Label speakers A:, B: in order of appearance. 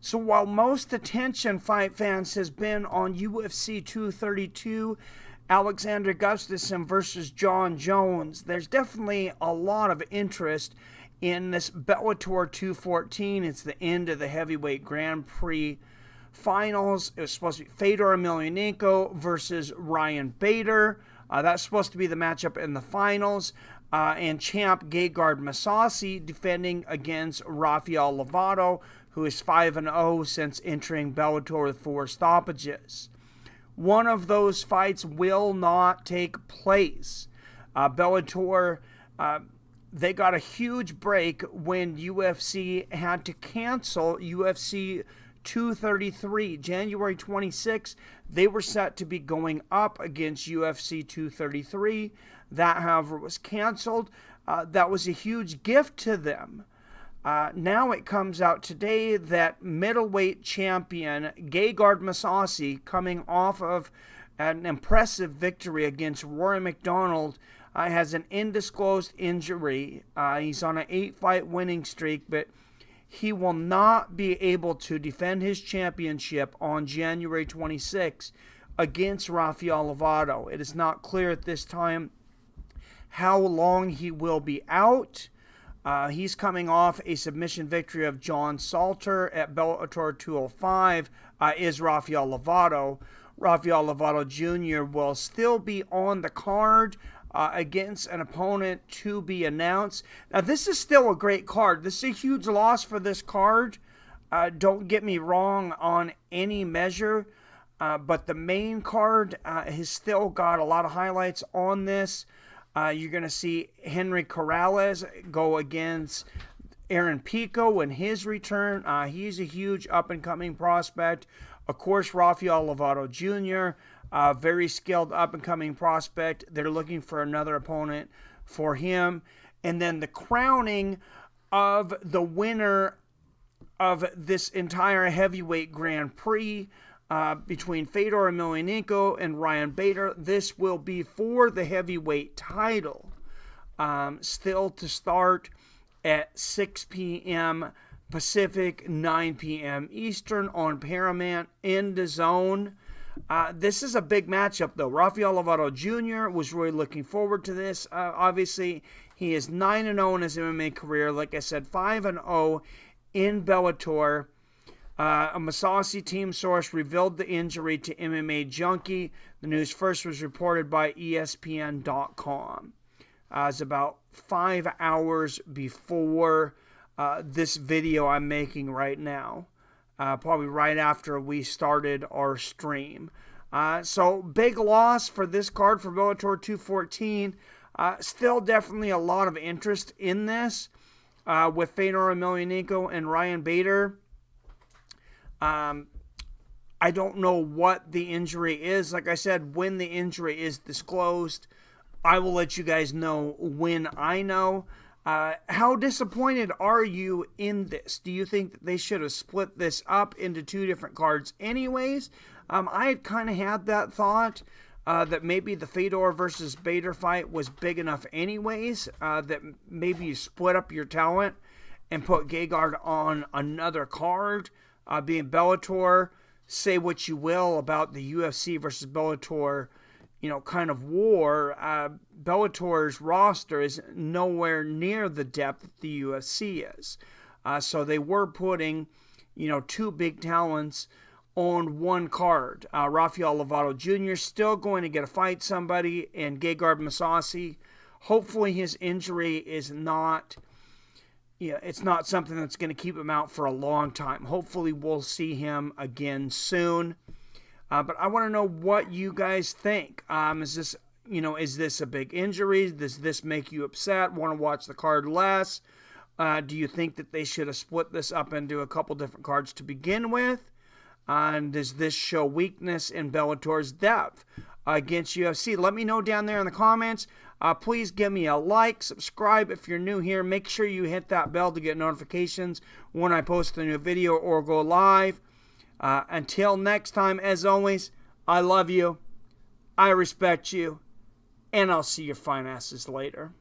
A: So while most attention, fight fans, has been on UFC 232, Alexander Gustafsson versus John Jones, there's definitely a lot of interest in this Bellator 214. It's the end of the heavyweight Grand Prix finals. It was supposed to be Fedor Emelianenko versus Ryan Bader. That's supposed to be the matchup in the finals. And champ Gegard Mousasi defending against Rafael Lovato, who is 5-0 since entering Bellator with 4 stoppages. One of those fights will not take place. Bellator, they got a huge break when UFC had to cancel UFC 233. January 26th, they were set to be going up against UFC 233. That, however, was canceled. That was a huge gift to them. Now it comes out today that middleweight champion Gegard Mousasi, coming off of an impressive victory against Rory MacDonald, has an undisclosed injury. He's on an 8-fight winning streak, but he will not be able to defend his championship on January 26 against Rafael Lovato. It is not clear at this time how long he will be out. He's coming off a submission victory of John Salter at Bellator 205, is Rafael Lovato. Rafael Lovato Jr. will still be on the card against an opponent to be announced. Now, this is still a great card. This is a huge loss for this card. Don't get me wrong on any measure, but the main card has still got a lot of highlights on this. You're going to see Henry Corrales go against Aaron Pico in his return. He's a huge up-and-coming prospect. Of course, Rafael Lovato Jr., very skilled up-and-coming prospect. They're looking for another opponent for him. And then the crowning of the winner of this entire heavyweight Grand Prix between Fedor Emelianenko and Ryan Bader. This will be for the heavyweight title. Still to start at 6 p.m. Pacific, 9 p.m. Eastern on Paramount in the Zone. This is a big matchup, though. Rafael Lovato Jr. was really looking forward to this. Obviously, he is 9-0 in his MMA career. Like I said, 5-0 in Bellator. A Mousasi team source revealed the injury to MMA Junkie. The news first was reported by ESPN.com. It's about 5 hours before this video I'm making right now. Probably right after we started our stream. So, big loss for this card for Bellator 214. Still definitely a lot of interest in this with Fedor Emelianenko and Ryan Bader. I don't know what the injury is. Like I said, when the injury is disclosed, I will let you guys know when I know. How disappointed are you in this? Do you think that they should have split this up into 2 different cards anyways? I had kind of had that thought that maybe the Fedor versus Bader fight was big enough anyways, that maybe you split up your talent and put Gegard on another card. Being Bellator, say what you will about the UFC versus Bellator, kind of war. Bellator's roster is nowhere near the depth that the UFC is. So they were putting, 2 big talents on one card. Rafael Lovato Jr. still going to get to fight somebody, and Gegard Mousasi, hopefully his injury is not... it's not something that's going to keep him out for a long time. Hopefully we'll see him again soon. But I want to know what you guys think. Is this a big injury? Does this make you upset? Want to watch the card less? Do you think that they should have split this up into a couple different cards to begin with? And does this show weakness in Bellator's depth against UFC? Let me know down there in the comments. Please give me a like, subscribe if you're new here. Make sure you hit that bell to get notifications when I post a new video or go live. Until next time, as always, I love you, I respect you, and I'll see your fine asses later.